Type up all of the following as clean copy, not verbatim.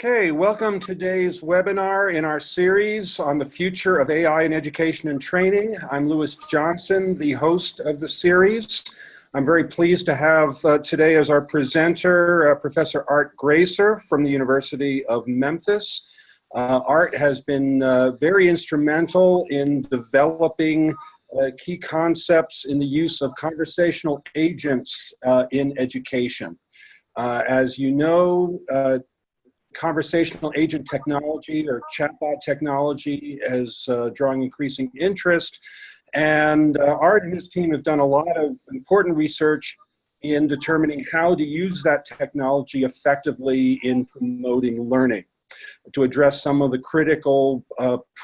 Okay, welcome to today's webinar in our series on the future of AI in education and training. I'm Lewis Johnson, the host of the series. I'm very pleased to have today as our presenter Professor Art Gracer from the University of Memphis. Art has been very instrumental in developing key concepts in the use of conversational agents in education. As you know, conversational agent technology or chatbot technology is drawing increasing interest, and Art and his team have done a lot of important research in determining how to use that technology effectively in promoting learning to address some of the critical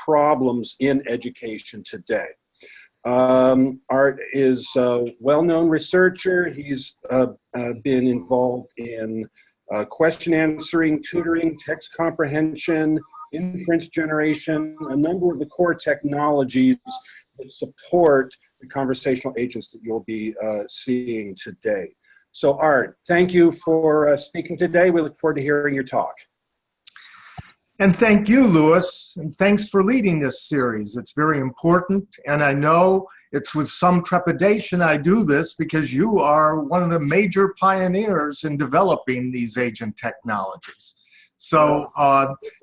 problems in education today. Art is a well-known researcher. He's been involved in question answering, tutoring, text comprehension, inference generation, a number of the core technologies that support the conversational agents that you'll be seeing today. So Art, thank you for speaking today. We look forward to hearing your talk. And thank you, Lewis, and thanks for leading this series. It's very important, and I know it's with some trepidation I do this because you are one of the major pioneers in developing these agent technologies. So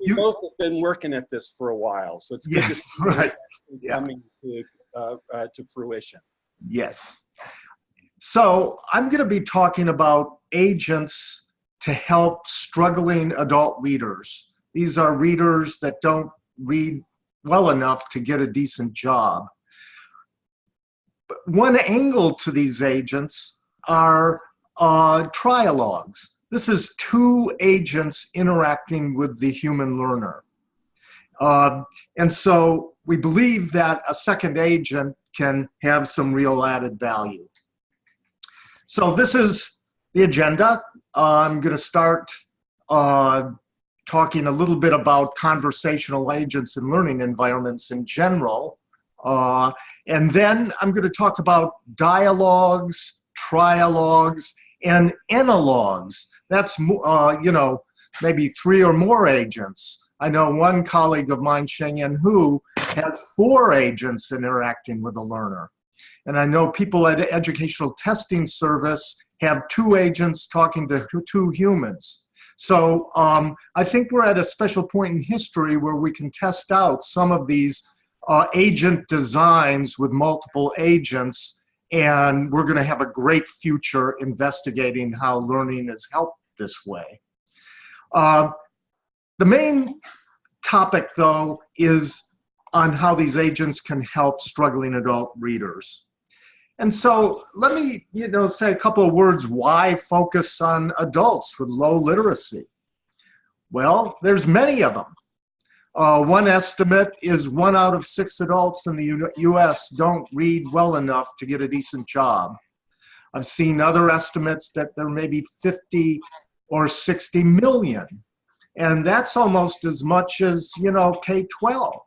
you both have been working at this for a while, so it's good to see it coming to fruition. Yes. So I'm going to be talking about agents to help struggling adult readers. These are readers that don't read well enough to get a decent job. But one angle to these agents are trialogues. This is two agents interacting with the human learner. And so we believe that a second agent can have some real added value. So this is the agenda. I'm going to start talking a little bit about conversational agents in learning environments in general. And then I'm going to talk about dialogues, trialogues, and analogues. That's, maybe 3 or more agents. I know one colleague of mine, Shengyan Hu, has 4 agents interacting with a learner. And I know people at Educational Testing Service have 2 agents talking to 2 humans. So I think we're at a special point in history where we can test out some of these agent designs with multiple agents, and we're going to have a great future investigating how learning is helped this way. The main topic, though, is on how these agents can help struggling adult readers. And so let me, say a couple of words. Why focus on adults with low literacy? Well, there's many of them. One estimate is 1 out of 6 adults in the US don't read well enough to get a decent job. I've seen other estimates that there may be 50 or 60 million. And that's almost as much as, K-12.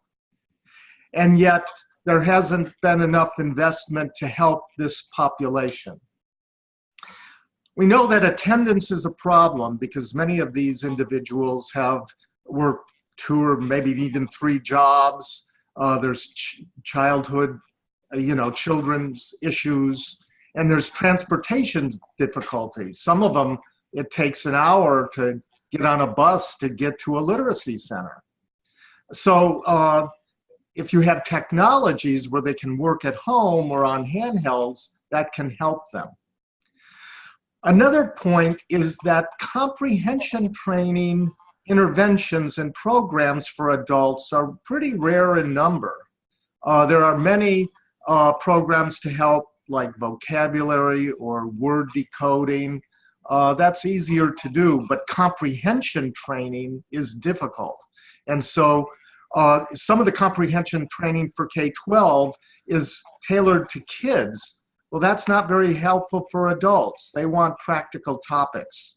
And yet, there hasn't been enough investment to help this population. We know that attendance is a problem because many of these individuals have worked 2 or maybe even 3 jobs. There's childhood, children's issues, and there's transportation difficulties. Some of them, it takes an hour to get on a bus to get to a literacy center. So, if you have technologies where they can work at home or on handhelds, that can help them. Another point is that comprehension training interventions and programs for adults are pretty rare in number. There are many programs to help, like vocabulary or word decoding. That's easier to do, but comprehension training is difficult. And so some of the comprehension training for K-12 is tailored to kids. Well, that's not very helpful for adults. They want practical topics.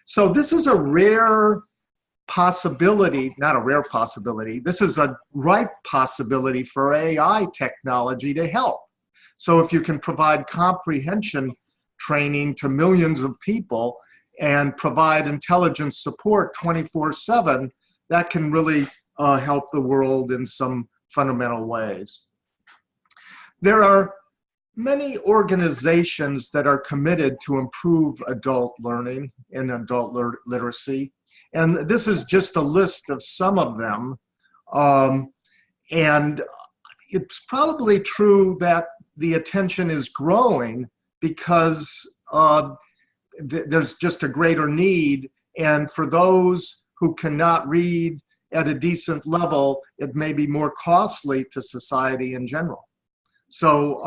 So this is a rare possibility, not a rare possibility, this is a ripe possibility for AI technology to help. So if you can provide comprehension training to millions of people and provide intelligence support 24/7, that can really help the world in some fundamental ways. There are many organizations that are committed to improve adult learning and adult literacy. And this is just a list of some of them. And it's probably true that the attention is growing because there's just a greater need. And for those who cannot read at a decent level, it may be more costly to society in general. So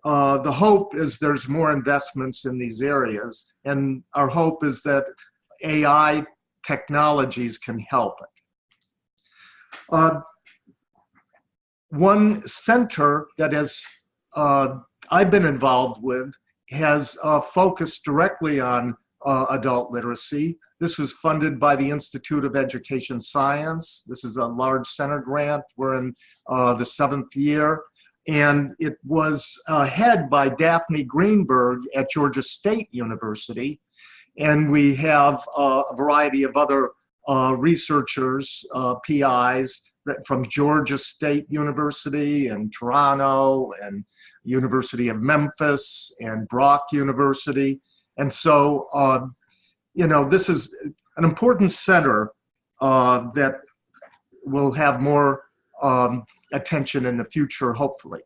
the hope is there's more investments in these areas, and our hope is that AI technologies can help it. One center that I've been involved with has focused directly on adult literacy. This was funded by the Institute of Education Science. This is a large center grant. We're in the 7th year. And it was head by Daphne Greenberg at Georgia State University. And we have a variety of other researchers, PIs, from Georgia State University and Toronto and University of Memphis and Brock University. And so, you know, this is an important center that will have more attention in the future, hopefully.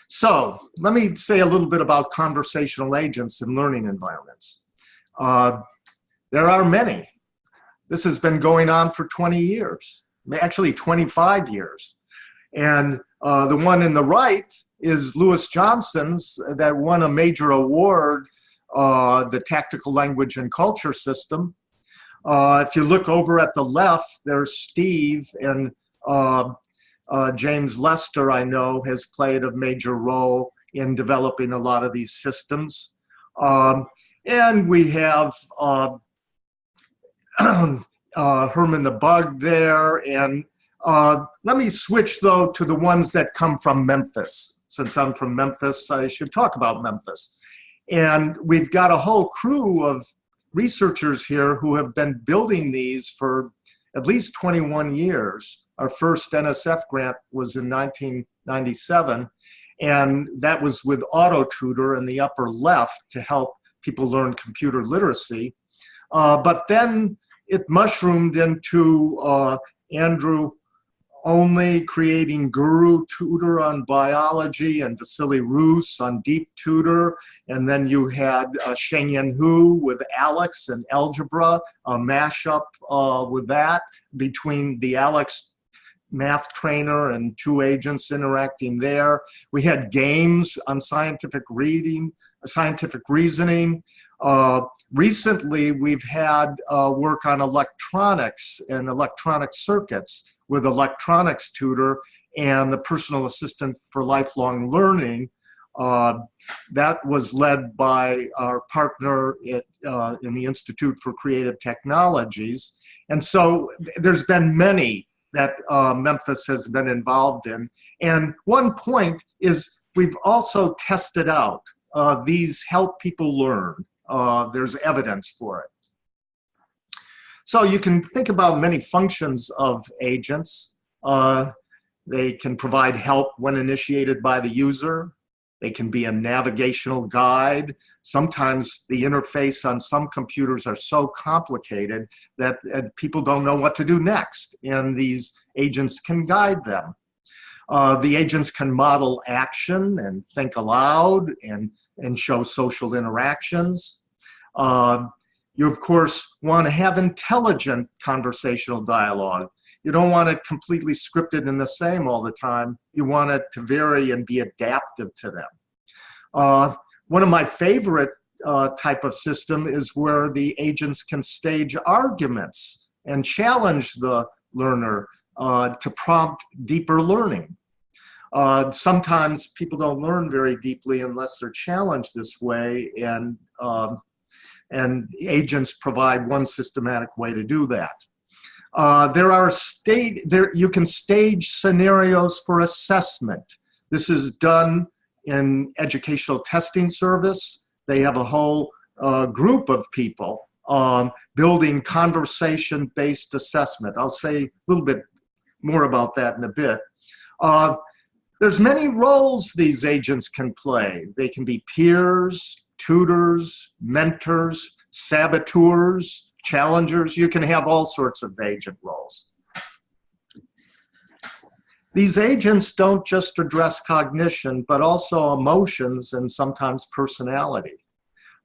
So let me say a little bit about conversational agents in learning environments. There are many. This has been going on for 20 years, actually 25 years. And the one in the right is Lewis Johnson's that won a major award, the Tactical Language and Culture System. If you look over at the left, there's Steve, and James Lester, I know, has played a major role in developing a lot of these systems. And we have Herman the Bug there. And let me switch, though, to the ones that come from Memphis. Since I'm from Memphis, I should talk about Memphis. And we've got a whole crew of researchers here who have been building these for at least 21 years. Our first NSF grant was in 1997, and that was with AutoTutor in the upper left to help people learn computer literacy. But then it mushroomed into Andrew Only creating Guru Tutor on biology and Vasily Rus on Deep Tutor. And then you had Shengyan Hu with Alex and algebra, a mashup with that between the Alex math trainer and two agents interacting there. We had games on scientific reading, scientific reasoning. Recently, we've had work on electronics and electronic circuits with Electronics Tutor and the Personal Assistant for Lifelong Learning. That was led by our partner in the Institute for Creative Technologies. And so there's been many that Memphis has been involved in. And one point is we've also tested out. These help people learn. There's evidence for it. So you can think about many functions of agents. They can provide help when initiated by the user. They can be a navigational guide. Sometimes the interface on some computers are so complicated that people don't know what to do next, and these agents can guide them. The agents can model action and think aloud and show social interactions. You, of course, want to have intelligent conversational dialogue. You don't want it completely scripted and the same all the time. You want it to vary and be adaptive to them. One of my favorite type of system is where the agents can stage arguments and challenge the learner to prompt deeper learning. Sometimes people don't learn very deeply unless they're challenged this way, and agents provide one systematic way to do that. You can stage scenarios for assessment. This is done in Educational Testing Service. They have a whole group of people building conversation-based assessment. I'll say a little bit more about that in a bit. There's many roles these agents can play. They can be peers, tutors, mentors, saboteurs, challengers. You can have all sorts of agent roles. These agents don't just address cognition, but also emotions and sometimes personality.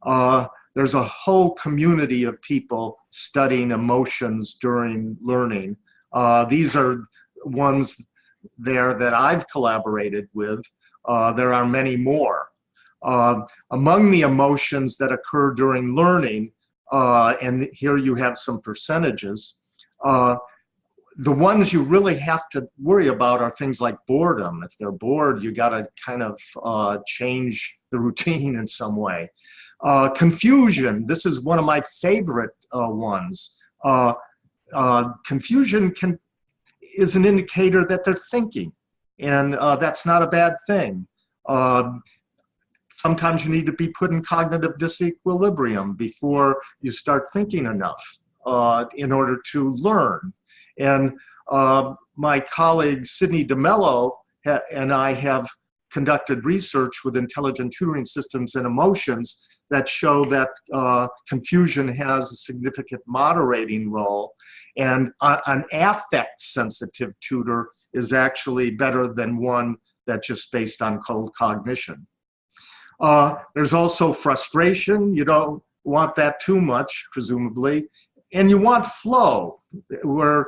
There's a whole community of people studying emotions during learning. These are ones there that I've collaborated with. There are many more. Among the emotions that occur during learning, and here you have some percentages, the ones you really have to worry about are things like boredom. If they're bored, you got to kind of change the routine in some way. Confusion, this is one of my favorite ones. Confusion is an indicator that they're thinking, and that's not a bad thing. Sometimes you need to be put in cognitive disequilibrium before you start thinking enough in order to learn. And my colleague Sydney DeMello and I have conducted research with intelligent tutoring systems and emotions that show that confusion has a significant moderating role, and an affect-sensitive tutor is actually better than one that's just based on cold cognition. There's also frustration. You don't want that too much, presumably. And you want flow, where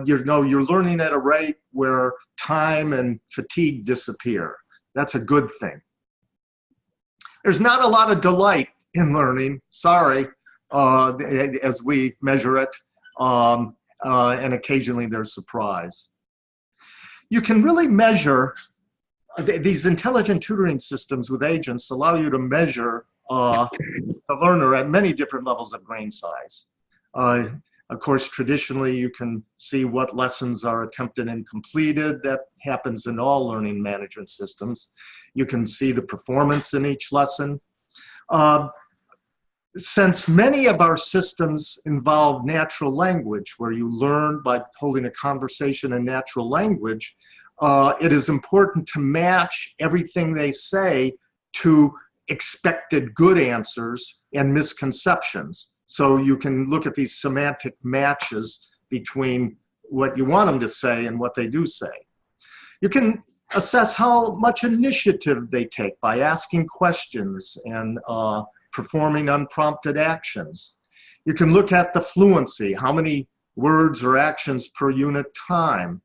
you're learning at a rate where time and fatigue disappear. That's a good thing. There's not a lot of delight in learning, sorry, as we measure it, and occasionally there's surprise. You can really measure, these intelligent tutoring systems with agents allow you to measure the learner at many different levels of grain size. Of course, traditionally, you can see what lessons are attempted and completed. That happens in all learning management systems. You can see the performance in each lesson. Since many of our systems involve natural language, where you learn by holding a conversation in natural language, it is important to match everything they say to expected good answers and misconceptions. So you can look at these semantic matches between what you want them to say and what they do say. You can assess how much initiative they take by asking questions and performing unprompted actions. You can look at the fluency, how many words or actions per unit time.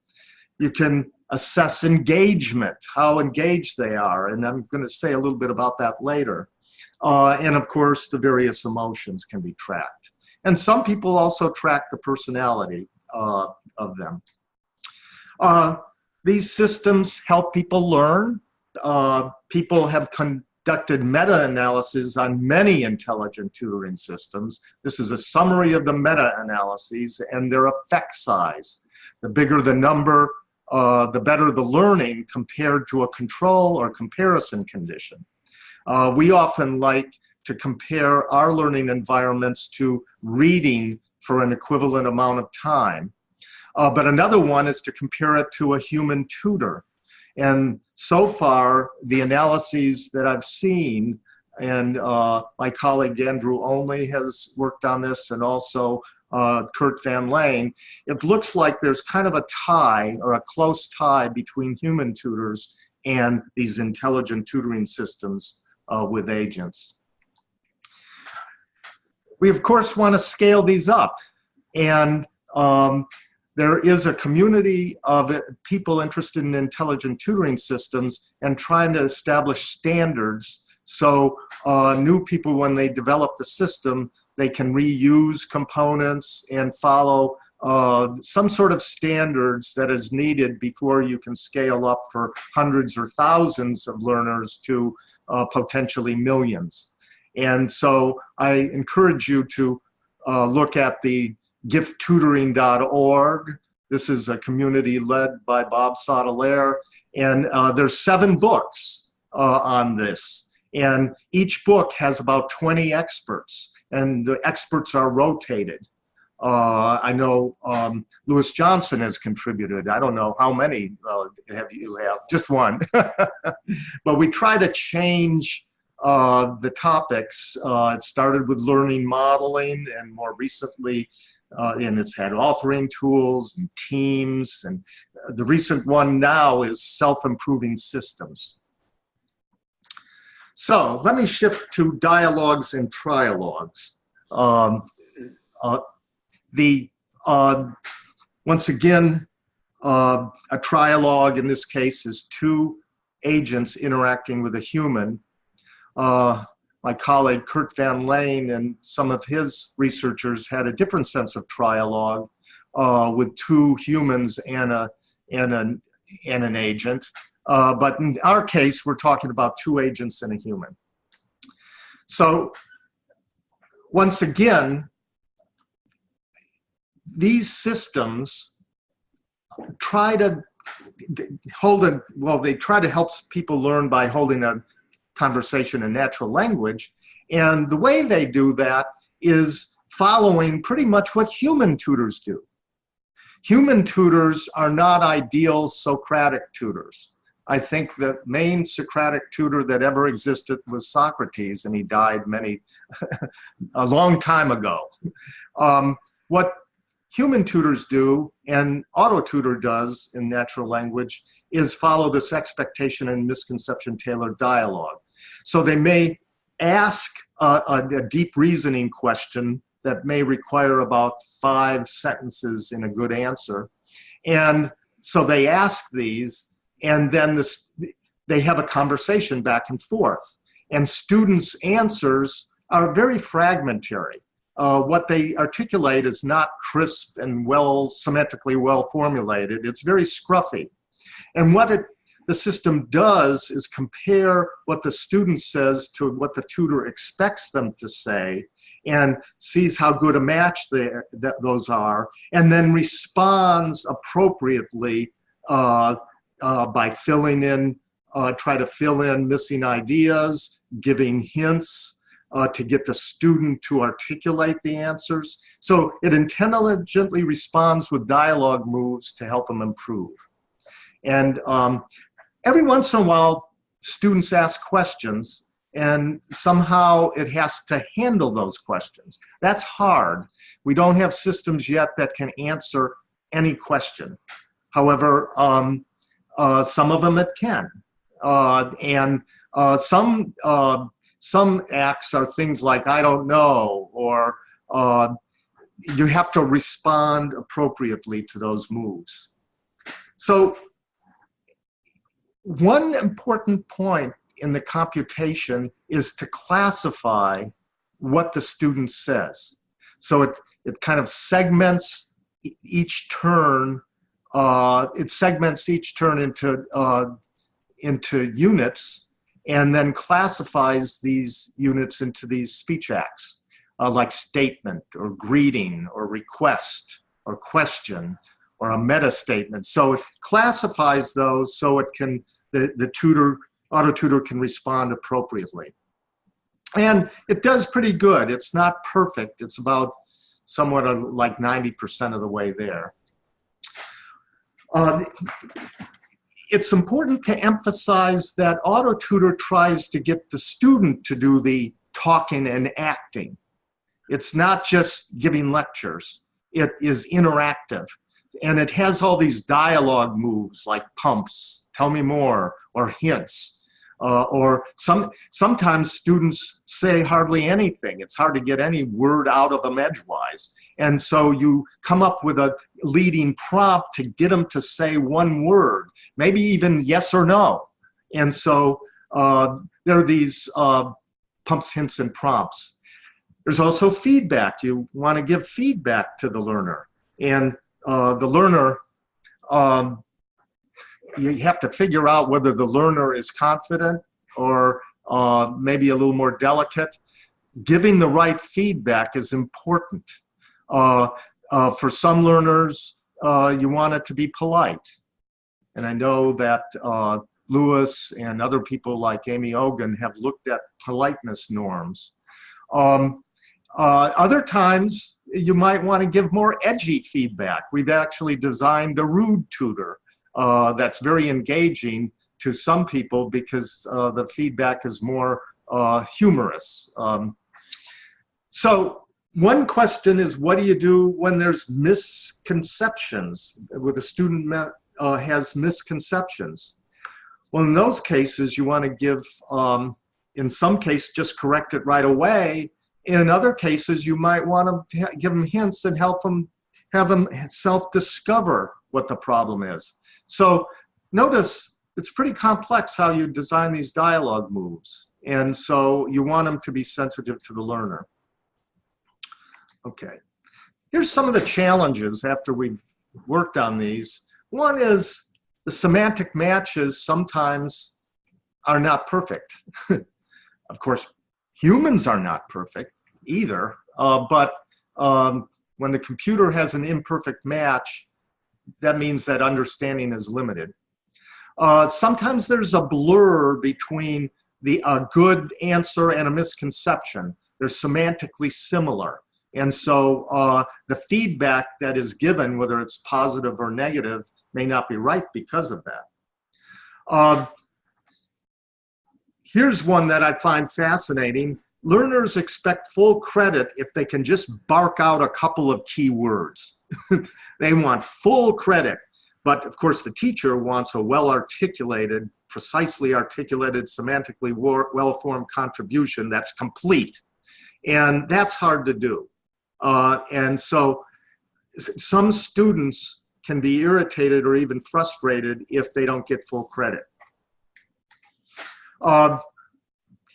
You can assess engagement, how engaged they are, and I'm going to say a little bit about that later. And of course, the various emotions can be tracked. And some people also track the personality of them. These systems help people learn. People have conducted meta-analysis on many intelligent tutoring systems. This is a summary of the meta-analyses and their effect size. The bigger the number, the better the learning compared to a control or comparison condition. We often like to compare our learning environments to reading for an equivalent amount of time. But another one is to compare it to a human tutor. And so far, the analyses that I've seen, and my colleague Andrew Only has worked on this, and also Kurt Van Lane, it looks like there's kind of a tie, or a close tie, between human tutors and these intelligent tutoring systems with agents. We, of course, want to scale these up. And there is a community of people interested in intelligent tutoring systems and trying to establish standards so new people, when they develop the system, they can reuse components and follow some sort of standards that is needed before you can scale up for hundreds or thousands of learners to potentially millions. And so I encourage you to look at the gifttutoring.org. This is a community led by Bob Sautelere, and there's 7 books on this. And each book has about 20 experts, and the experts are rotated. I know Lewis Johnson has contributed. I don't know how many you have, just one. But we try to change the topics. It started with learning modeling, and more recently, and it's had authoring tools and teams. And the recent one now is self-improving systems. So let me shift to dialogues and trialogues. Once again, a trialogue in this case is two agents interacting with a human. My colleague Kurt Van Lane and some of his researchers had a different sense of trialogue with two humans and an agent. But in our case, we're talking about two agents and a human. So once again, these systems try to they try to help people learn by holding a conversation in natural language. And the way they do that is following pretty much what human tutors do. Human tutors are not ideal Socratic tutors. I think the main Socratic tutor that ever existed was Socrates, and he died a long time ago. What human tutors do, and AutoTutor does in natural language, is follow this expectation and misconception tailored dialogue. So they may ask a deep reasoning question that may require about 5 sentences in a good answer. And so they ask these, and then they have a conversation back and forth. And students' answers are very fragmentary. What they articulate is not crisp and semantically well formulated. It's very scruffy. And what the system does is compare what the student says to what the tutor expects them to say, and sees how good a match those are, and then responds appropriately by try to fill in missing ideas, giving hints to get the student to articulate the answers. So it intelligently responds with dialogue moves to help them improve. And every once in a while, students ask questions, and somehow it has to handle those questions. That's hard. We don't have systems yet that can answer any question. However, some of them it can. And some acts are things like, I don't know, or you have to respond appropriately to those moves. So one important point in the computation is to classify what the student says. So it kind of segments each turn. It segments each turn into units, and then classifies these units into these speech acts, like statement or greeting or request or question or a meta statement. So it classifies those so it can the AutoTutor can respond appropriately. And it does pretty good. It's not perfect. It's about somewhat like 90% of the way there. It's important to emphasize that AutoTutor tries to get the student to do the talking and acting. It's not just giving lectures. It is interactive. And it has all these dialogue moves like pumps, tell me more, or hints. Or sometimes students say hardly anything. It's hard to get any word out of them edgewise. And so you come up with a leading prompt to get them to say one word, maybe even yes or no. And so there are these pumps, hints, and prompts. There's also feedback. You want to give feedback to the learner. And the learner, you have to figure out whether the learner is confident or maybe a little more delicate. Giving the right feedback is important. For some learners, you want it to be polite. And I know that Lewis and other people like Amy Ogan have looked at politeness norms. Other times, you might want to give more edgy feedback. We've actually designed a rude tutor that's very engaging to some people because the feedback is more humorous. So one question is, what do you do when there's misconceptions, where the student has misconceptions? Well, in those cases, you want to give, in some cases, just correct it right away. In other cases, you might want to give them hints and have them self-discover what the problem is. So notice it's pretty complex how you design these dialogue moves. And so you want them to be sensitive to the learner. Okay, here's some of the challenges after we've worked on these. One is the semantic matches sometimes are not perfect. Of course, humans are not perfect either, but when the computer has an imperfect match, that means that understanding is limited. Sometimes there's a blur between a good answer and a misconception. They're semantically similar. And so the feedback that is given, whether it's positive or negative, may not be right because of that. Here's one that I find fascinating. Learners expect full credit if they can just bark out a couple of key words. They want full credit. But of course, the teacher wants a well-articulated, precisely articulated, semantically well-formed contribution that's complete. And that's hard to do. And so some students can be irritated or even frustrated if they don't get full credit.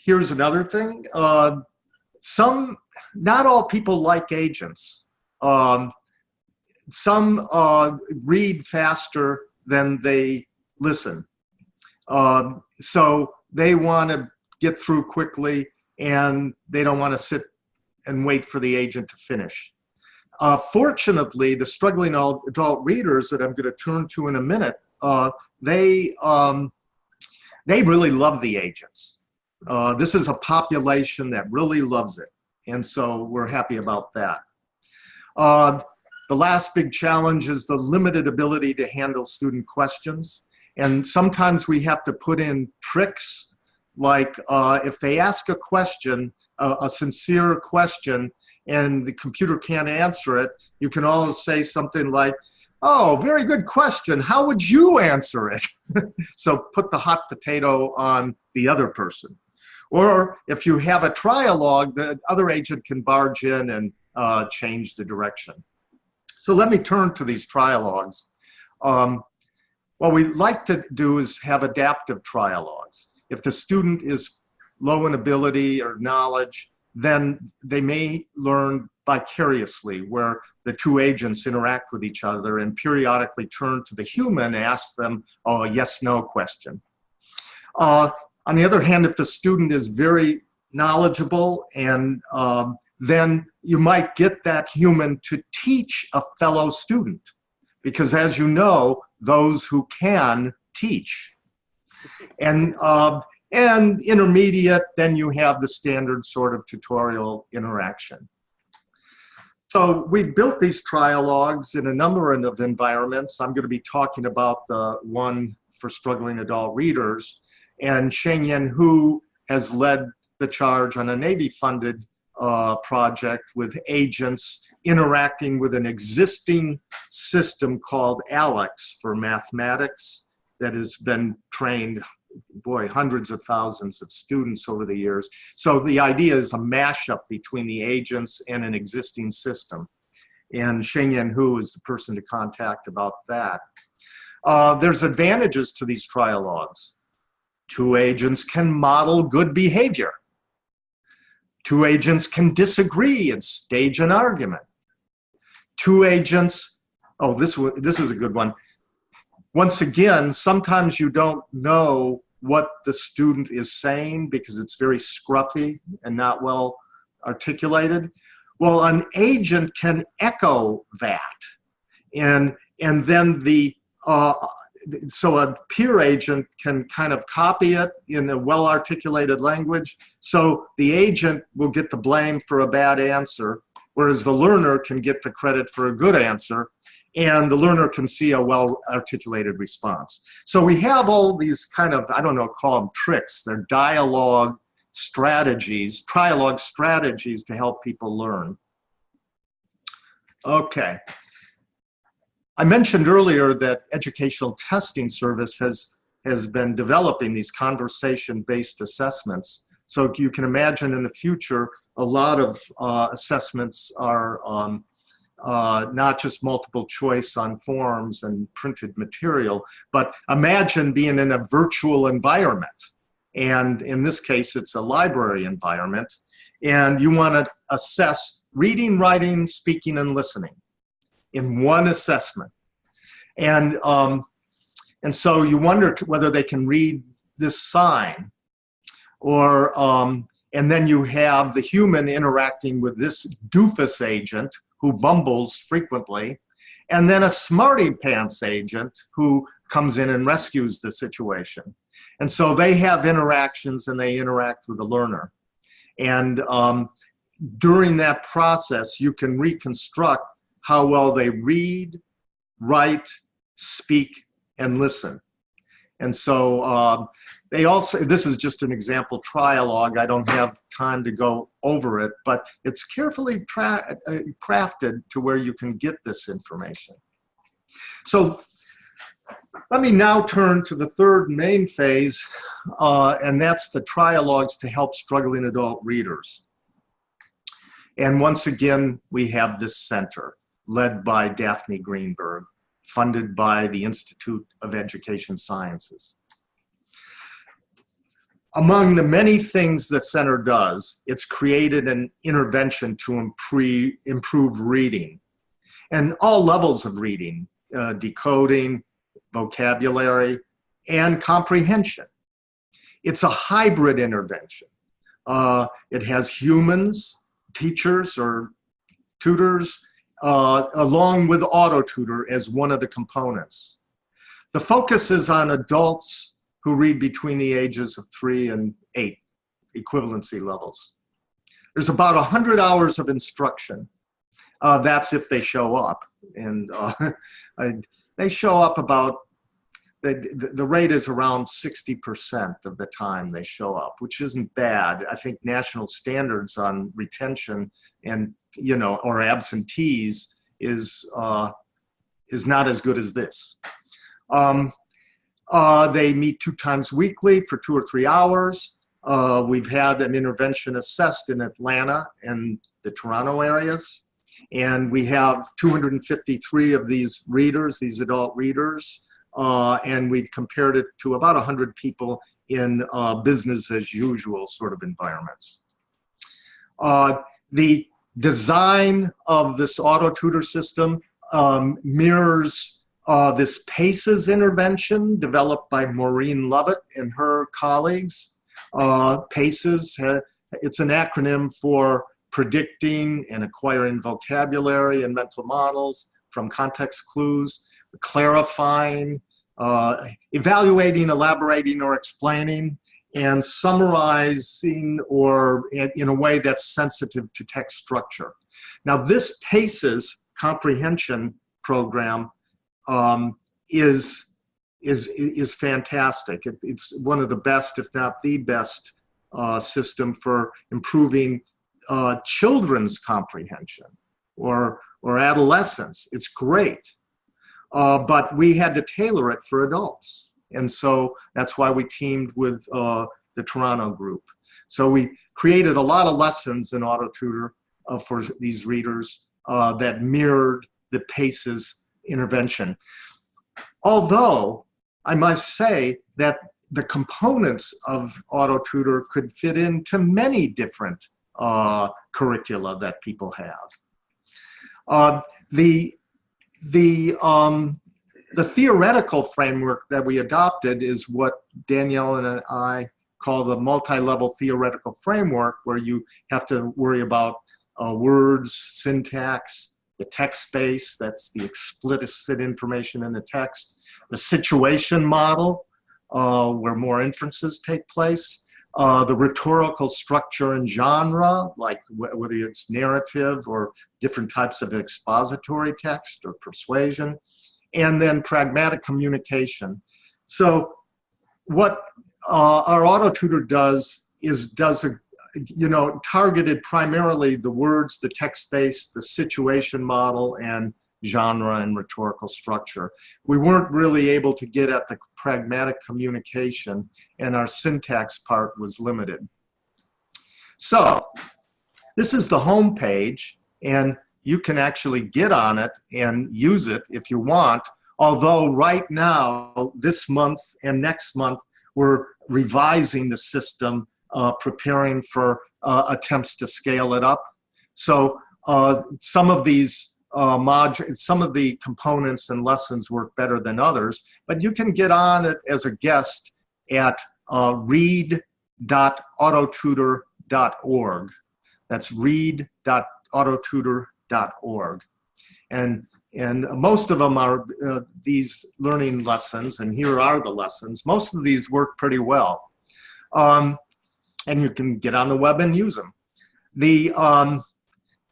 Here's another thing. Not all people like agents. Some read faster than they listen. So they want to get through quickly and they don't want to sit and wait for the agent to finish. Fortunately, the struggling adult readers that I'm going to turn to in a minute, they really love the agents. This is a population that really loves it. And so we're happy about that. The last big challenge is the limited ability to handle student questions. And sometimes we have to put in tricks, like if they ask a question, a sincere question, and the computer can't answer it, you can always say something like, oh, very good question. How would you answer it? So put the hot potato on the other person. Or if you have a trialogue, the other agent can barge in and change the direction. So let me turn to these trialogues. What we like to do is have adaptive trialogues. If the student is low in ability or knowledge, then they may learn vicariously, where the two agents interact with each other and periodically turn to the human and ask them a yes-no question. On the other hand, if the student is very knowledgeable, and then you might get that human to teach a fellow student, because as you know, those who can teach. And intermediate, then you have the standard sort of tutorial interaction. So we built these trialogues in a number of environments. I'm going to be talking about the one for struggling adult readers. And Shengyan Hu has led the charge on a Navy-funded project with agents interacting with an existing system called ALEX for mathematics that has been trained, boy, hundreds of thousands of students over the years. So the idea is a mashup between the agents and an existing system. And Shengyan Hu is the person to contact about that. There's advantages to these trialogues. Two agents can model good behavior. Two agents can disagree and stage an argument. Two agents, oh, this is a good one. Once again, sometimes you don't know what the student is saying because it's very scruffy and not well articulated. Well, an agent can echo that. And then so a peer agent can kind of copy it in a well-articulated language. So the agent will get the blame for a bad answer, whereas the learner can get the credit for a good answer, and the learner can see a well-articulated response. So we have all these kind of, I don't know, call them tricks. They're dialogue strategies, trialogue strategies to help people learn. Okay. I mentioned earlier that Educational Testing Service has been developing these conversation-based assessments. So you can imagine in the future, a lot of assessments are not just multiple choice on forms and printed material, but imagine being in a virtual environment. And in this case, it's a library environment. And you want to assess reading, writing, speaking, and listening in one assessment. And so you wonder whether they can read this sign, or, and then you have the human interacting with this doofus agent who bumbles frequently, and then a smarty pants agent who comes in and rescues the situation. And so they have interactions and they interact with the learner. And during that process, you can reconstruct how well they read, write, speak, and listen. And so they also, this is just an example trialogue. I don't have time to go over it, but it's carefully crafted to where you can get this information. So let me now turn to the third main phase, and that's the trialogues to help struggling adult readers. And once again, we have this center led by Daphne Greenberg, funded by the Institute of Education Sciences. Among the many things the center does, it's created an intervention to improve reading, and all levels of reading, decoding, vocabulary, and comprehension. It's a hybrid intervention. It has humans, teachers or tutors, along with AutoTutor as one of the components. The focus is on adults who read between the ages of 3 and 8, equivalency levels. There's about 100 hours of instruction. That's if they show up. And they show up about, the rate is around 60% of the time they show up, which isn't bad. I think national standards on retention and, you know, or absentees is not as good as this. They meet 2 times weekly for 2 or 3 hours. We've had an intervention assessed in Atlanta and the Toronto areas. And we have 253 of these readers, these adult readers. And we've compared it to about 100 people in business as usual sort of environments. The design of this AutoTutor system mirrors this PACES intervention developed by Maureen Lovett and her colleagues. PACES, it's an acronym for predicting and acquiring vocabulary and mental models from context clues, clarifying, evaluating, elaborating, or explaining, and summarizing or in a way that's sensitive to text structure. Now, this PACES comprehension program is fantastic. It's one of the best, if not the best, system for improving children's comprehension or adolescents. It's great. But we had to tailor it for adults. And so that's why we teamed with the Toronto group. So we created a lot of lessons in AutoTutor for these readers that mirrored the PACES intervention. Although I must say that the components of AutoTutor could fit into many different curricula that people have. The theoretical framework that we adopted is what Danielle and I call the multi-level theoretical framework, where you have to worry about words, syntax, the text base, that's the explicit information in the text, the situation model, where more inferences take place, the rhetorical structure and genre, like whether it's narrative or different types of expository text or persuasion, and then pragmatic communication. So what our AutoTutor does is targeted primarily the words, the text base, the situation model, and genre and rhetorical structure. We weren't really able to get at the pragmatic communication, and our syntax part was limited. So this is the home page, and you can actually get on it and use it if you want, although right now, this month and next month, we're revising the system, preparing for attempts to scale it up. So some of these some of the components and lessons work better than others, but you can get on it as a guest at read.autotutor.org. That's read.autotutor.org. And most of them are these learning lessons, and here are the lessons. Most of these work pretty well. And you can get on the web and use them.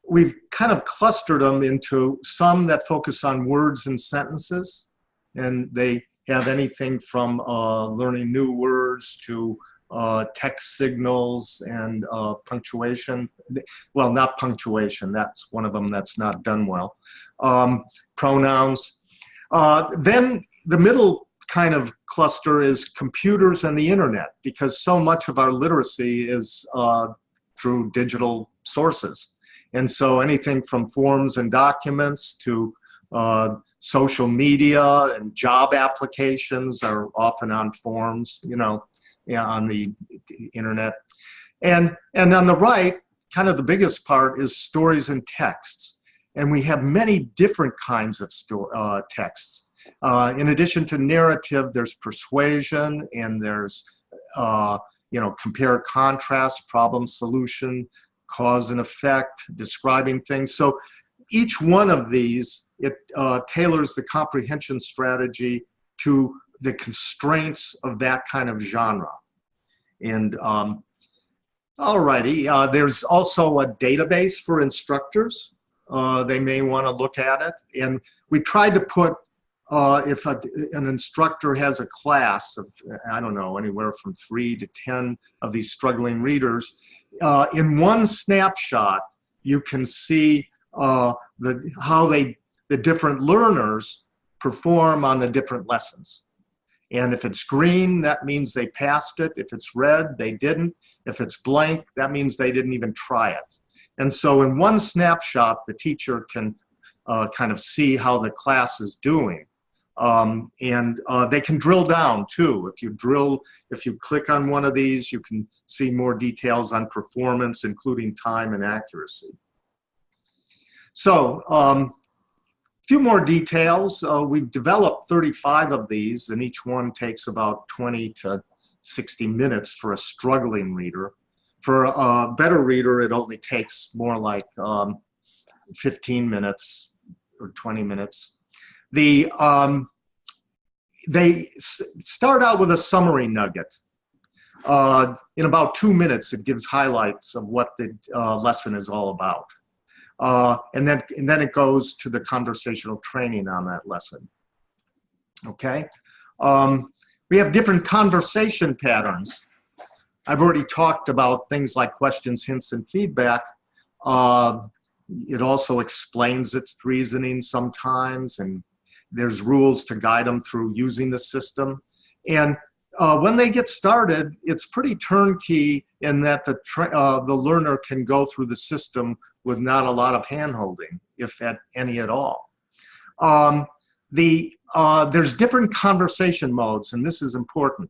We've kind of clustered them into some that focus on words and sentences, and they have anything from learning new words to text signals and punctuation. Well, not punctuation, that's one of them that's not done well. Pronouns. Then the middle kind of cluster is computers and the internet, because so much of our literacy is through digital sources. And so anything from forms and documents to social media and job applications are often on forms, on the internet. And on the right, kind of the biggest part is stories and texts. And we have many different kinds of texts. In addition to narrative, there's persuasion, and there's, compare, contrast, problem, solution, cause and effect, describing things. So each one of these, it tailors the comprehension strategy to the constraints of that kind of genre. And alrighty, there's also a database for instructors. They may want to look at it. And we tried to put, if an instructor has a class of, I don't know, anywhere from 3 to 10 of these struggling readers, in one snapshot, you can see how the different learners perform on the different lessons. And if it's green, that means they passed it. If it's red, they didn't. If it's blank, that means they didn't even try it. And so in one snapshot, the teacher can kind of see how the class is doing. They can drill down too. If you click on one of these, you can see more details on performance, including time and accuracy. So a few more details. We've developed 35 of these, and each one takes about 20 to 60 minutes for a struggling reader. For a better reader, it only takes more like 15 minutes or 20 minutes. They start out with a summary nugget. In about 2 minutes, it gives highlights of what the lesson is all about. And then it goes to the conversational training on that lesson. Okay? We have different conversation patterns. I've already talked about things like questions, hints, and feedback. It also explains its reasoning sometimes, and there's rules to guide them through using the system. And when they get started, it's pretty turnkey in that the learner can go through the system with not a lot of hand-holding, if any at all. There's different conversation modes, and this is important.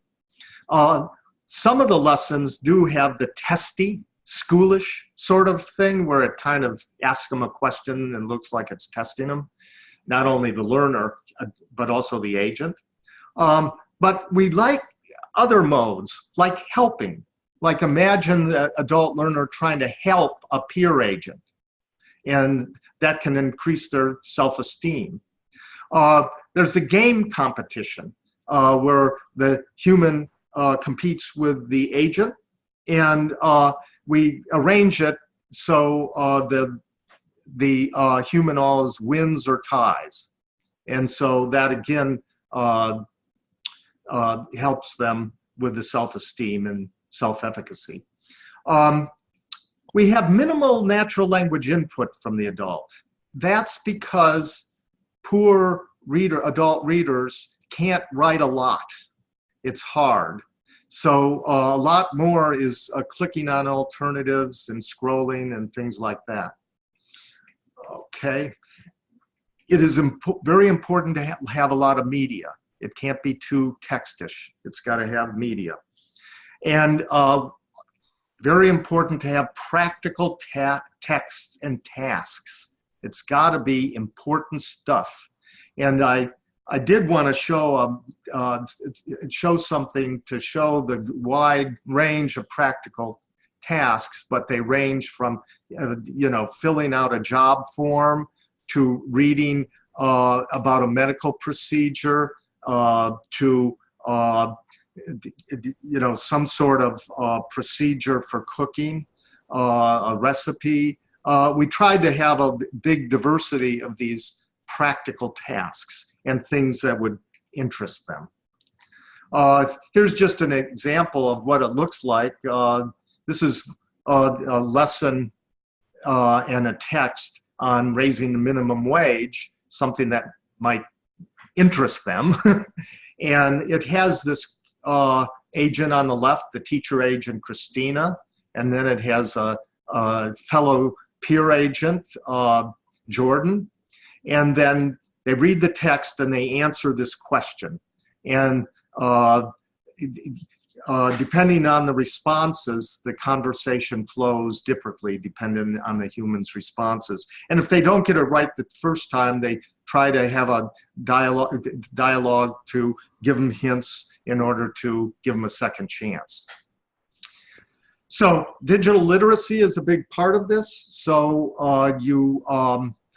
Some of the lessons do have the testy, schoolish sort of thing where it kind of asks them a question and looks like it's testing them. Not only the learner, but also the agent. But we like other modes, like helping. Like imagine the adult learner trying to help a peer agent. and that can increase their self-esteem. There's the game competition, where the human competes with the agent, and we arrange it so the human always wins or ties. And so that again helps them with the self-esteem and self-efficacy. We have minimal natural language input from the adult. That's because poor adult readers can't write a lot. It's hard. So a lot more is clicking on alternatives and scrolling and things like that. Okay. It is very important to have a lot of media. It can't be too textish. It's got to have media. And very important to have practical texts and tasks. It's got to be important stuff. And I did want to show something to show the wide range of practical tasks, but they range from filling out a job form to reading about a medical procedure to some sort of procedure for cooking, a recipe. We tried to have a big diversity of these practical tasks and things that would interest them. Here's just an example of what it looks like. This is a lesson and a text on raising the minimum wage, something that might interest them. And it has this agent on the left, the teacher agent, Christina, and then it has a fellow peer agent, Jordan, and then they read the text and they answer this question. And depending on the responses, the conversation flows differently depending on the human's responses. And if they don't get it right the first time, they try to have a dialogue to give them hints in order to give them a second chance. So digital literacy is a big part of this. So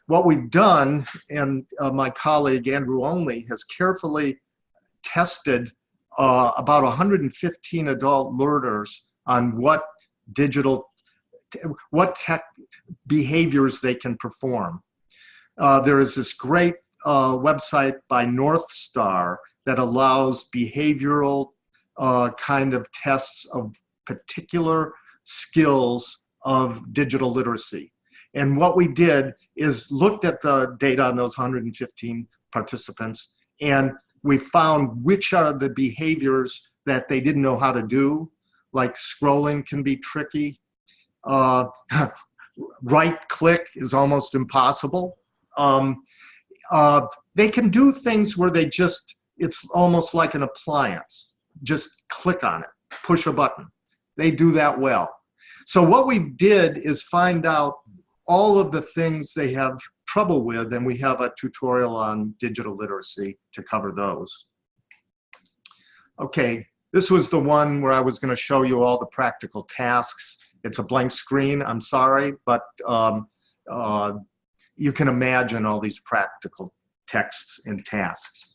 what we've done, and my colleague Andrew Only has carefully tested about 115 adult learners on what tech behaviors they can perform. There is this great website by North Star that allows behavioral kind of tests of particular skills of digital literacy. And what we did is looked at the data on those 115 participants, and we found which are the behaviors that they didn't know how to do, like scrolling can be tricky. Right click is almost impossible. They can do things where they just, it's almost like an appliance. Just click on it, push a button. They do that well. So what we did is find out all of the things they have trouble with, and we have a tutorial on digital literacy to cover those. Okay, this was the one where I was going to show you all the practical tasks. It's a blank screen, I'm sorry, but you can imagine all these practical texts and tasks.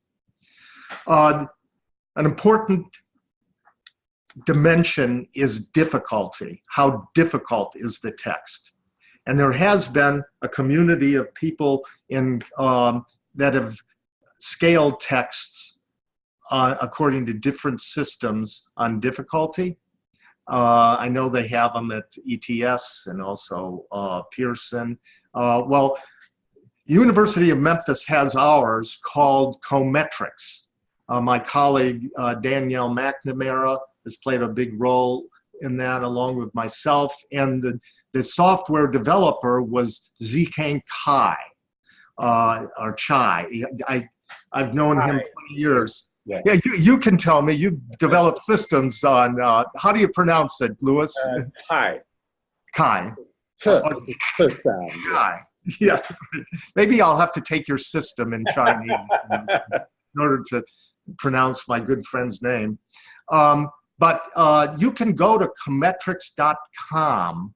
An important dimension is difficulty. How difficult is the text? And there has been a community of people in, that have scaled texts according to different systems on difficulty. I know they have them at ETS and also Pearson. Well, University of Memphis has ours called Cometrics. My colleague Danielle McNamara has played a big role in that, along with myself, and the software developer was Zikang Kai, or Chai. I've known him 20 years. Yeah, you can tell me. You've developed systems on, how do you pronounce it, Louis? Kai. Kai. Kai. Yeah. Maybe I'll have to take your system in Chinese in order to pronounce my good friend's name. But you can go to cometrics.com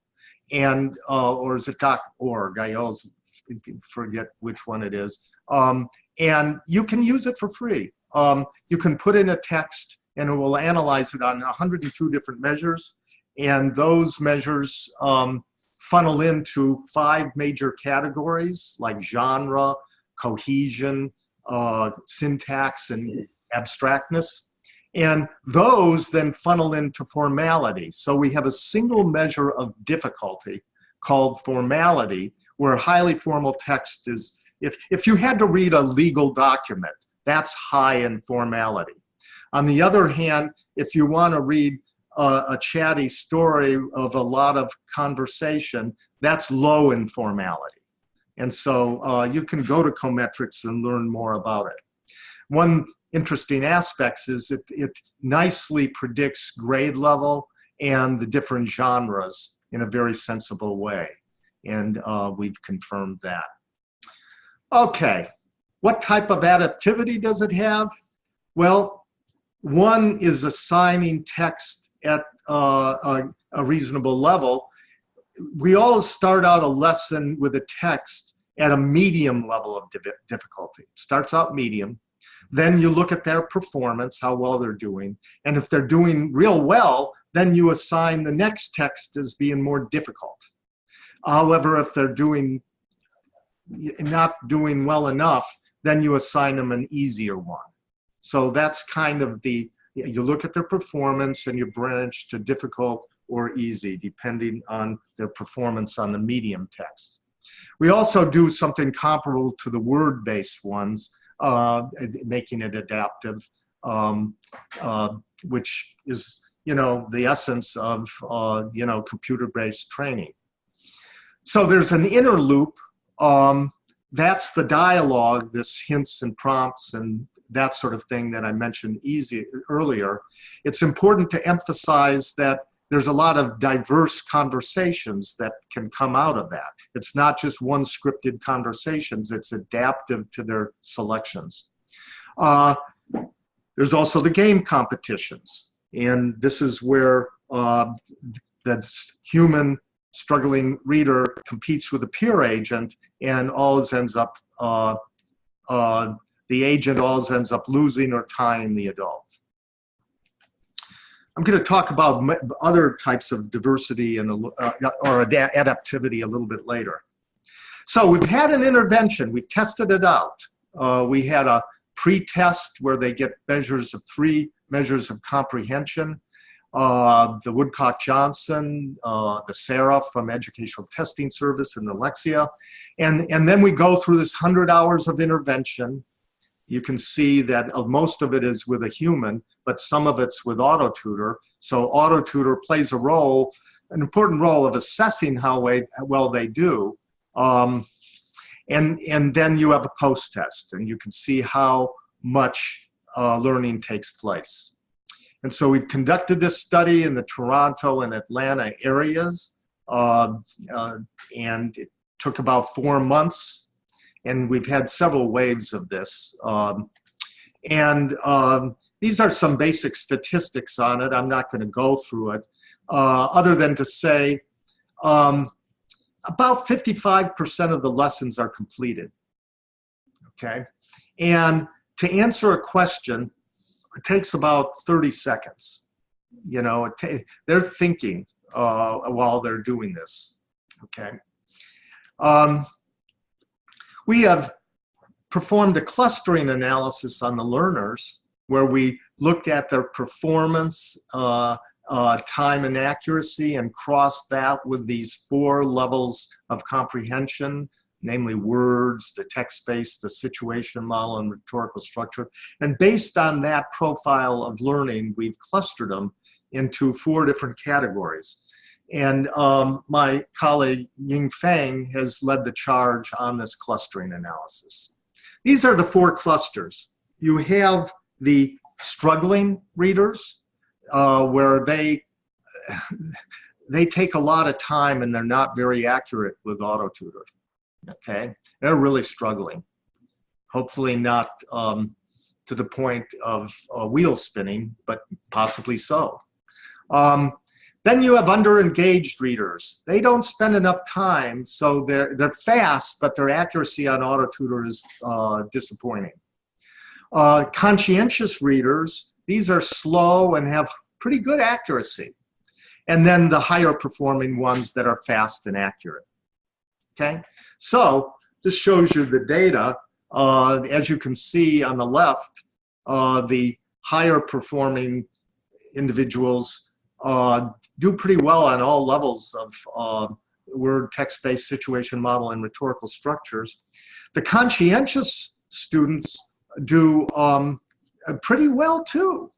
or is it .org? I always forget which one it is. And you can use it for free. You can put in a text and it will analyze it on 102 different measures. And those measures funnel into 5 major categories like genre, cohesion, syntax, and abstractness. And those then funnel into formality. So we have a single measure of difficulty called formality, where highly formal text is, if you had to read a legal document, that's high in formality. On the other hand, if you want to read a chatty story of a lot of conversation, that's low in formality. And so you can go to Cometrics and learn more about it. One interesting aspect is it nicely predicts grade level and the different genres in a very sensible way. And we've confirmed that. Okay, what type of adaptivity does it have? Well, one is assigning text at a reasonable level. We always start out a lesson with a text at a medium level of difficulty. It starts out medium. Then you look at their performance, how well they're doing. And if they're doing real well, then you assign the next text as being more difficult. However, if they're not doing well enough, then you assign them an easier one. So that's kind of you look at their performance and you branch to difficult or easy, depending on their performance on the medium text. We also do something comparable to the word-based ones, making it adaptive, which is, the essence of, computer-based training. So there's an inner loop. That's the dialogue, this hints and prompts and that sort of thing that I mentioned earlier. It's important to emphasize that there's a lot of diverse conversations that can come out of that. It's not just one scripted conversations, it's adaptive to their selections. There's also the game competitions. And this is where the human struggling reader competes with a peer agent and always ends up, the agent always ends up losing or tying the adult. I'm going to talk about other types of diversity and or adaptivity a little bit later. So we've had an intervention. We've tested it out. We had a pre-test where they get measures of 3 measures of comprehension. The Woodcock-Johnson, the Sarah from Educational Testing Service, and the Lexia. And then we go through this 100 hours of intervention. You can see that most of it is with a human, but some of it's with AutoTutor. So AutoTutor plays an important role of assessing how well they do. And then you have a post-test, and you can see how much learning takes place. And so we've conducted this study in the Toronto and Atlanta areas, and it took about 4 months. And we've had several waves of this. These are some basic statistics on it. I'm not going to go through it, other than to say about 55% of the lessons are completed, okay? And to answer a question, it takes about 30 seconds. They're thinking while they're doing this, okay? We have performed a clustering analysis on the learners where we looked at their performance, time and accuracy, and crossed that with these 4 levels of comprehension, namely words, the text-based, the situation model, and rhetorical structure. And based on that profile of learning, we've clustered them into 4 different categories. And my colleague Ying Feng has led the charge on this clustering analysis. These are the 4 clusters. You have the struggling readers, where they take a lot of time and they're not very accurate with AutoTutor. Okay, they're really struggling. Hopefully not to the point of wheel spinning, but possibly so. Then you have under-engaged readers. They don't spend enough time, so they're fast, but their accuracy on AutoTutor is disappointing. Conscientious readers, these are slow and have pretty good accuracy. And then the higher performing ones that are fast and accurate. Okay, so this shows you the data. As you can see on the left, the higher performing individuals do pretty well on all levels of word, text-based, situation model, and rhetorical structures. The conscientious students do pretty well too.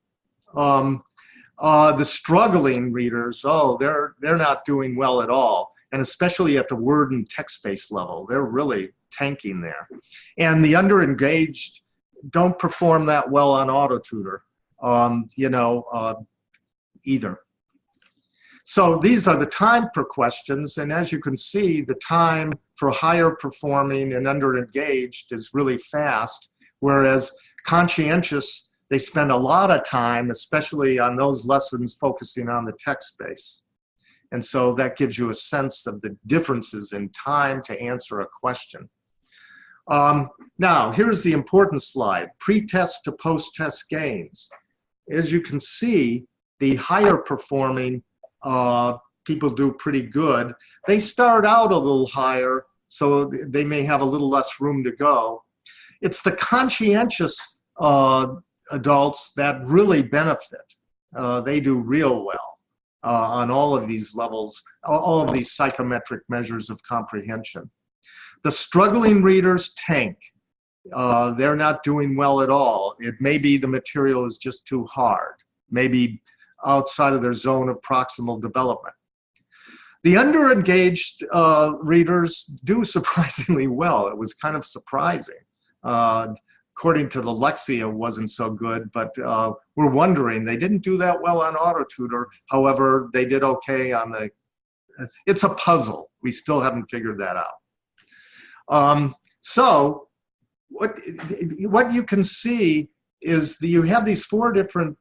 The struggling readers, oh, they're not doing well at all, and especially at the word and text-based level, they're really tanking there. And the under-engaged don't perform that well on AutoTutor, either. So these are the time per questions, and as you can see, the time for higher performing and under-engaged is really fast, whereas conscientious, they spend a lot of time, especially on those lessons focusing on the text base. And so that gives you a sense of the differences in time to answer a question. Now, here's the important slide, pre-test to post-test gains. As you can see, the higher performing people do pretty good. They start out a little higher, so they may have a little less room to go. It's the conscientious adults that really benefit. They do real well on all of these levels, all of these psychometric measures of comprehension. The struggling readers tank. They're not doing well at all. It may be the material is just too hard, maybe outside of their zone of proximal development. The under-engaged readers do surprisingly well. It was kind of surprising. According to the Lexia, wasn't so good, but we're wondering, they didn't do that well on AutoTutor. However, they did okay on the, it's a puzzle. We still haven't figured that out. So what you can see is that you have these 4 different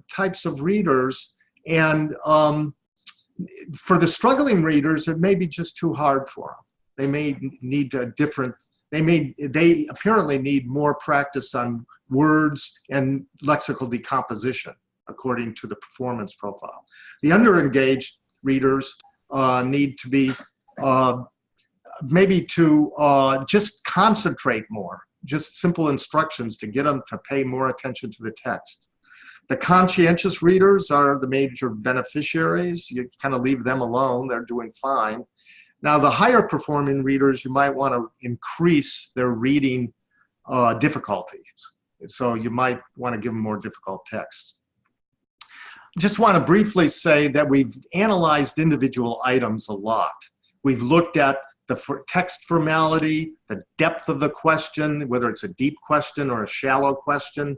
types of readers, and for the struggling readers, it may be just too hard for them. They may need a different, they apparently need more practice on words and lexical decomposition, according to the performance profile. The under-engaged readers need to be maybe to just concentrate more, just simple instructions to get them to pay more attention to the text. The conscientious readers are the major beneficiaries. You kind of leave them alone, they're doing fine. Now the higher performing readers, you might want to increase their reading difficulties. So you might want to give them more difficult text. Just want to briefly say that we've analyzed individual items a lot. We've looked at the text formality, the depth of the question, whether it's a deep question or a shallow question,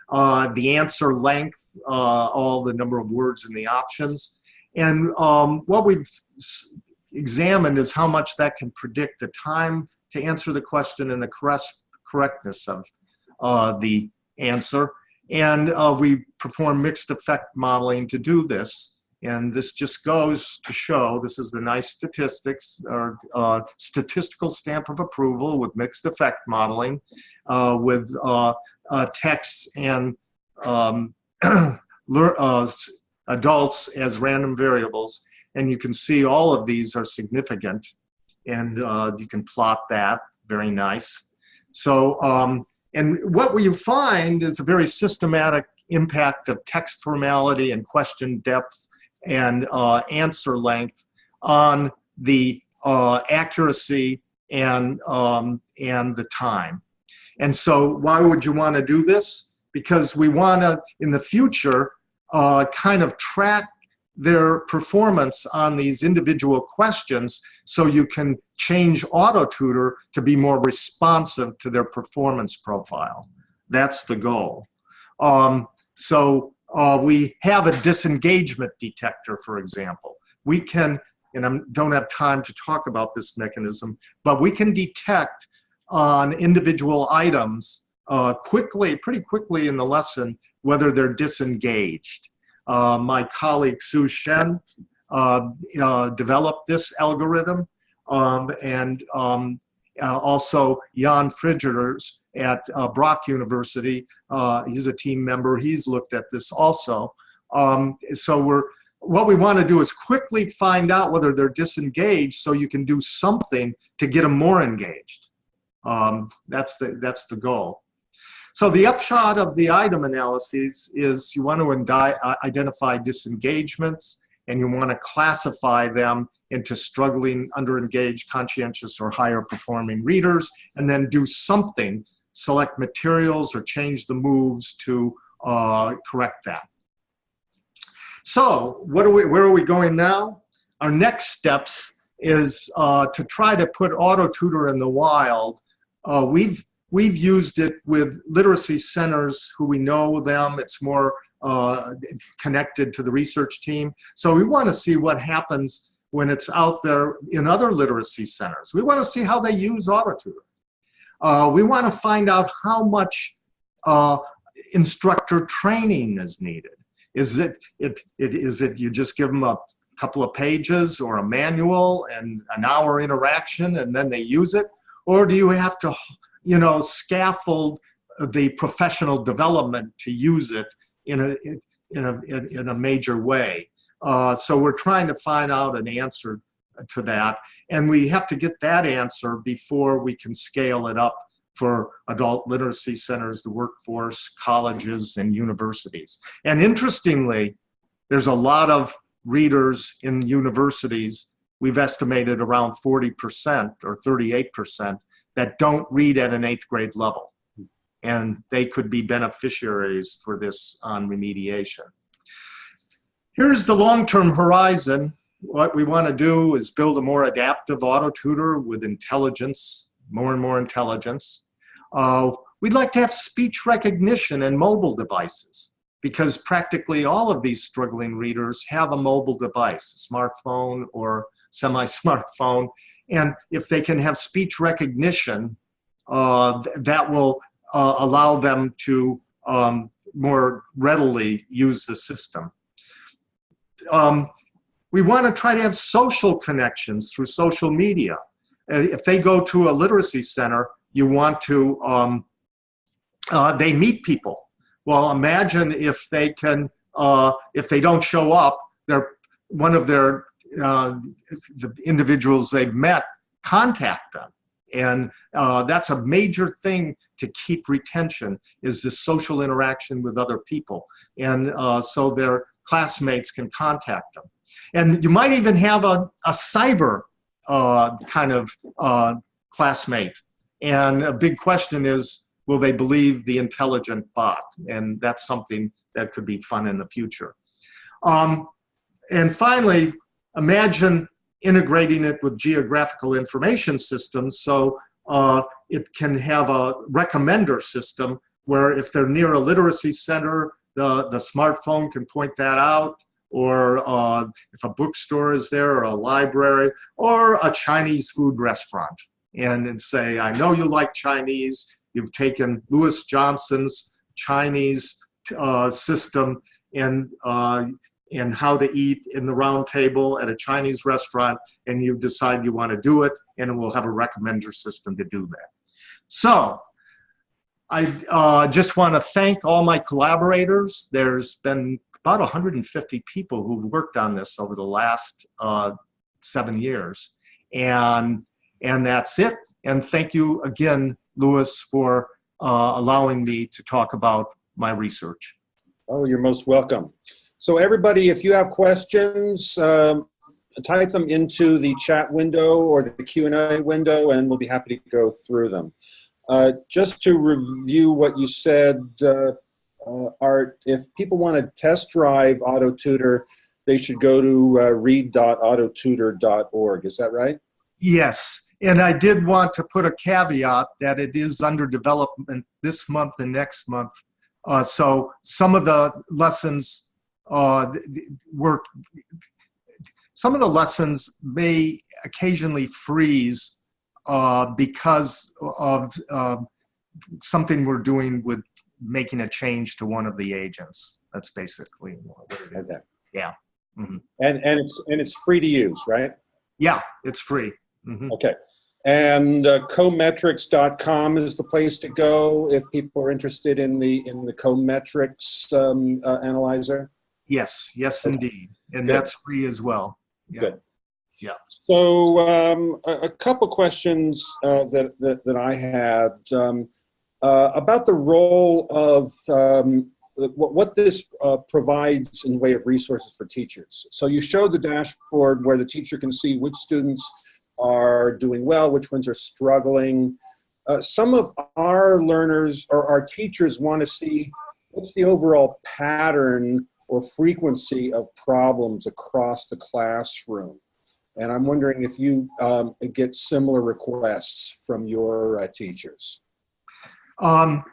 the answer length, all the number of words in the options. And what we've examined is how much that can predict the time to answer the question and the correctness of the answer. And we perform mixed effect modeling to do this. And this just goes to show, this is the nice statistics, or statistical stamp of approval with mixed effect modeling, with texts and adults as random variables. And you can see all of these are significant, and you can plot that, very nice. So, and what you find is a very systematic impact of text formality and question depth and answer length on the accuracy and the time. And so why would you want to do this? Because we want to, in the future, kind of track their performance on these individual questions so you can change AutoTutor to be more responsive to their performance profile. That's the goal. We have a disengagement detector, for example. We can, and I don't have time to talk about this mechanism, but we can detect on individual items pretty quickly in the lesson, whether they're disengaged. My colleague Su Shen developed this algorithm, and also Jan Frigers at Brock University. He's a team member. He's looked at this also. So what we want to do is quickly find out whether they're disengaged so you can do something to get them more engaged. That's the goal. So the upshot of the item analyses is you want to identify disengagements, and you want to classify them into struggling, underengaged, conscientious, or higher performing readers, and then do something, select materials or change the moves to correct that. So where are we going now? Our next steps is to try to put AutoTutor in the wild. We've used it with literacy centers who we know them. It's more connected to the research team. So we want to see what happens when it's out there in other literacy centers. We want to see how they use AutoTutor. We want to find out how much instructor training is needed. Is it you just give them a couple of pages or a manual and an hour interaction and then they use it? Or do you have to, scaffold the professional development to use it in a major way? So we're trying to find out an answer to that, and we have to get that answer before we can scale it up for adult literacy centers, the workforce, colleges, and universities. And interestingly, there's a lot of readers in universities. We've estimated around 40% or 38% that don't read at an 8th grade level. And they could be beneficiaries for this on remediation. Here's the long-term horizon. What we want to do is build a more adaptive AutoTutor with intelligence, more and more intelligence. We'd like to have speech recognition in mobile devices, because practically all of these struggling readers have a mobile device, a smartphone or semi-smartphone. And if they can have speech recognition, that will allow them to more readily use the system. We want to try to have social connections through social media. If they go to a literacy center, you want to, they meet people. Well, imagine if they can, if they don't show up, one of the individuals they've met, contact them. And that's a major thing to keep retention, is the social interaction with other people. And so their classmates can contact them. And you might even have a cyber kind of classmate. And a big question is, will they believe the intelligent bot? And that's something that could be fun in the future. And finally, imagine integrating it with geographical information systems, so it can have a recommender system where if they're near a literacy center, the smartphone can point that out, or if a bookstore is there, or a library, or a Chinese food restaurant, and say, I know you like Chinese, you've taken Louis Johnson's Chinese system and how to eat in the round table at a Chinese restaurant, and you decide you want to do it, and it will have a recommender system to do that. So I just want to thank all my collaborators. There's been about 150 people who've worked on this over the last 7 years. And that's it. And thank you again, Louis, for allowing me to talk about my research. Oh, you're most welcome. So everybody, if you have questions, type them into the chat window or the Q&A window, and we'll be happy to go through them. Just to review what you said, Art, if people want to test drive AutoTutor, they should go to read.autotutor.org. Is that right? Yes. And I did want to put a caveat that it is under development this month and next month. So some of the lessons some of the lessons may occasionally freeze because of something we're doing with making a change to one of the agents. That's basically what it is. Okay. Yeah. Mm-hmm. And it's free to use, right? Yeah, it's free. Mm-hmm. Okay. And cometrics.com is the place to go if people are interested in the cometrics analyzer. Yes, Okay. indeed, and Good. that's free as well. Yeah. Good. Yeah. So a couple questions that I had about the role of what this provides in the way of resources for teachers. So you show the dashboard where the teacher can see which students are doing well, which ones are struggling. Some of our learners or our teachers want to see what's the overall pattern or frequency of problems across the classroom. And I'm wondering if you get similar requests from your teachers. I'll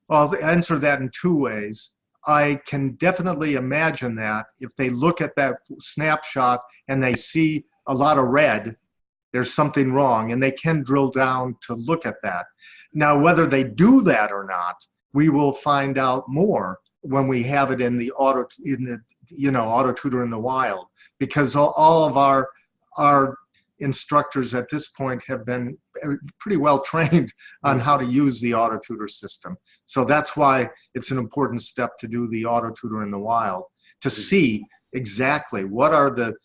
answer that in two ways. I can definitely imagine that if they look at that snapshot and they see a lot of red, there's something wrong, and they can drill down to look at that. Now, whether they do that or not, we will find out more when we have it in the AutoTutor in the wild, because all of our instructors at this point have been pretty well trained on how to use the AutoTutor system. So that's why it's an important step to do the AutoTutor in the wild, to see exactly what are the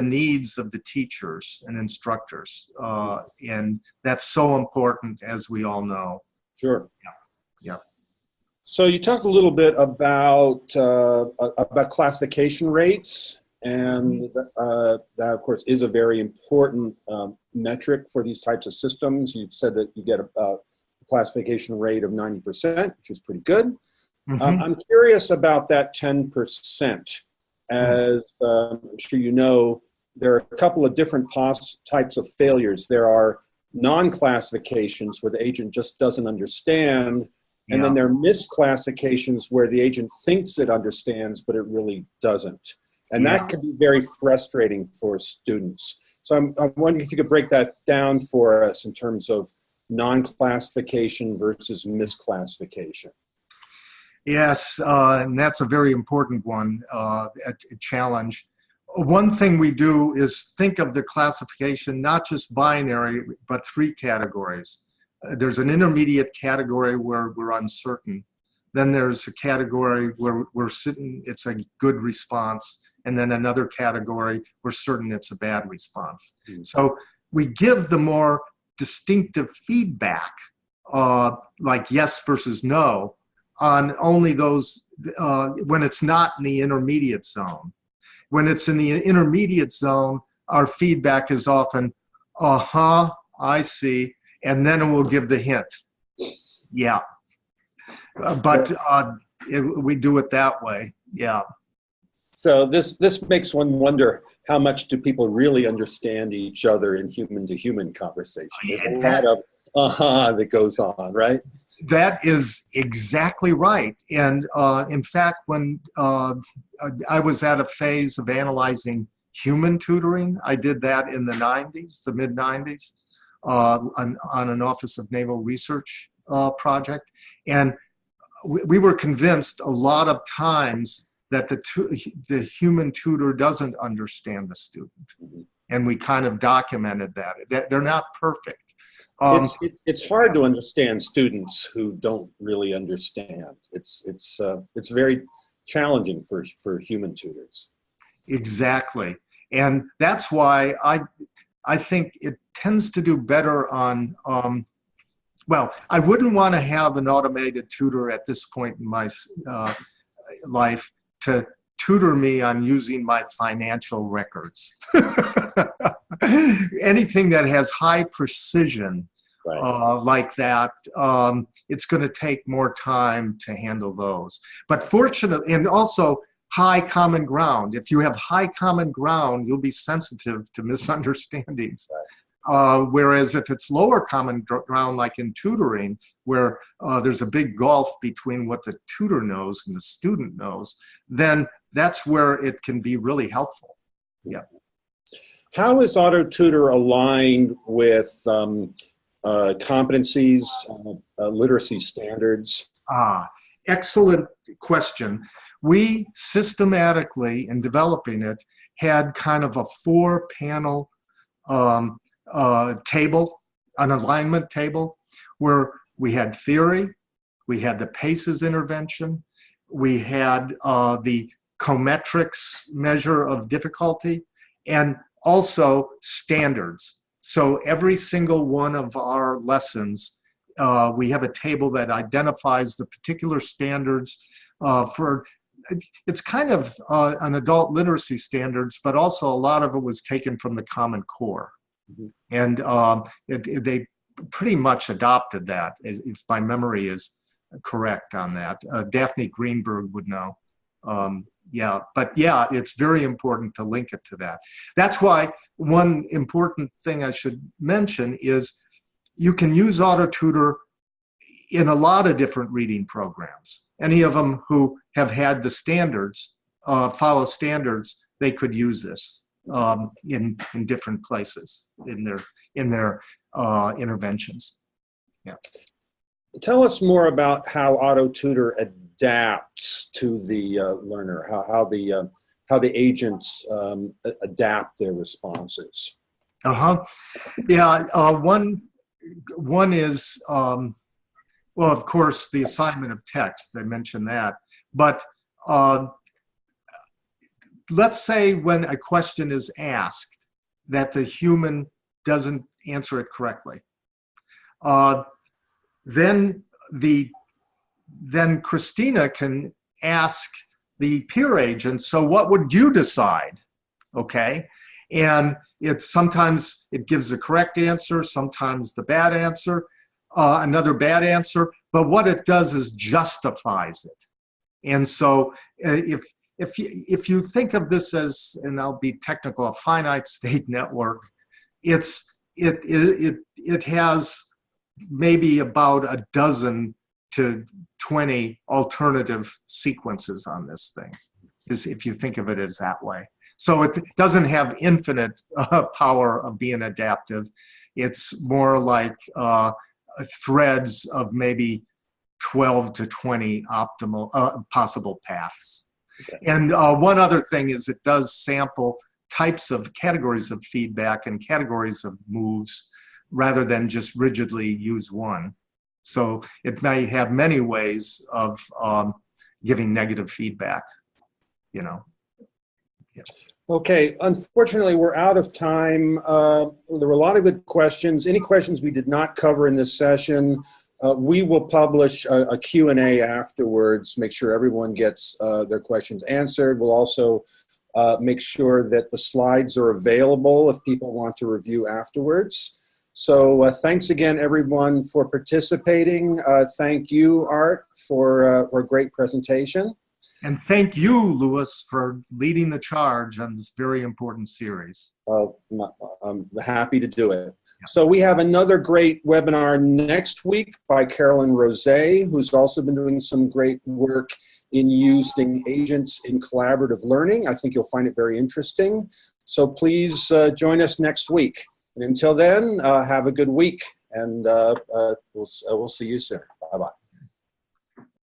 needs of the teachers and instructors. And that's so important, as we all know. Sure. Yeah. So you talked a little bit about classification rates, and that, of course, is a very important metric for these types of systems. You've said that you get a classification rate of 90%, which is pretty good. Mm-hmm. I'm curious about that 10%. As I'm sure you know, there are a couple of different types of failures. There are non-classifications where the agent just doesn't understand, and then there are misclassifications where the agent thinks it understands, but it really doesn't. And that can be very frustrating for students. So I'm wondering if you could break that down for us in terms of non-classification versus misclassification. Yes, and that's a very important one, a challenge. One thing we do is think of the classification not just binary, but three categories. There's an intermediate category where we're uncertain. Then there's a category where we're certain it's a good response. And then another category, we're certain it's a bad response. So we give the more distinctive feedback, like yes versus no, on only those when it's not in the intermediate zone. When it's in the intermediate zone, our feedback is often, I see, and then it will give the hint. Yeah. We do it that way. Yeah. So this makes one wonder, how much do people really understand each other in human-to-human conversation? There's a lot of that goes on, right? That is exactly right. And in fact, when I was at a phase of analyzing human tutoring, I did that in the 90s, the mid-90s, on an Office of Naval Research project. And we were convinced a lot of times that the human tutor doesn't understand the student. And we kind of documented that. They're not perfect. It's hard to understand students who don't really understand. It's very challenging for human tutors. Exactly. And that's why I think it tends to do better on, well, I wouldn't want to have an automated tutor at this point in my life to tutor me on using my financial records. Anything that has high precision, right, like that, it's going to take more time to handle those. But fortunately, and also high common ground. If you have high common ground, you'll be sensitive to misunderstandings. Right. Whereas if it's lower common ground, like in tutoring, where there's a big gulf between what the tutor knows and the student knows, then that's where it can be really helpful. Yeah. How is AutoTutor aligned with competencies, literacy standards? Excellent question. We systematically, in developing it, had kind of a 4-panel table, an alignment table, where we had theory, we had the PACES intervention, we had the Psychometrics measure of difficulty, and also standards. So every single one of our lessons, we have a table that identifies the particular standards for, it's kind of an adult literacy standards, but also a lot of it was taken from the Common Core. And they pretty much adopted that, if my memory is correct on that. Daphne Greenberg would know. Yeah, but yeah, it's very important to link it to that. That's why one important thing I should mention is you can use AutoTutor in a lot of different reading programs. Any of them who have had the standards, follow standards, they could use this in different places in their interventions. Yeah. Tell us more about how AutoTutor adapts to the learner, how the agents adapt their responses. Yeah, one is, well, of course, the assignment of text, I mentioned that, but let's say when a question is asked that the human doesn't answer it correctly, then Christina can ask the peer agent, so what would you decide? Okay, and sometimes it gives the correct answer, sometimes the bad answer, another bad answer, but what it does is justifies it. And so if you think of this as, and I'll be technical, a finite state network, it has maybe about a dozen to 20 alternative sequences on this thing, if you think of it as that way. So it doesn't have infinite power of being adaptive. It's more like threads of maybe 12 to 20 optimal possible paths. Okay. And one other thing is it does sample types of categories of feedback and categories of moves rather than just rigidly use one. So it may have many ways of giving negative feedback, you know. Yeah. Okay, unfortunately, we're out of time. There were a lot of good questions. Any questions we did not cover in this session, we will publish a Q&A afterwards, make sure everyone gets their questions answered. We'll also make sure that the slides are available if people want to review afterwards. So thanks again, everyone, for participating. Thank you, Art, for a great presentation. And thank you, Louis, for leading the charge on this very important series. I'm happy to do it. Yeah. So we have another great webinar next week by Carolyn Rose, who's also been doing some great work in using agents in collaborative learning. I think you'll find it very interesting. So please join us next week. And until then, have a good week, and we'll see you soon.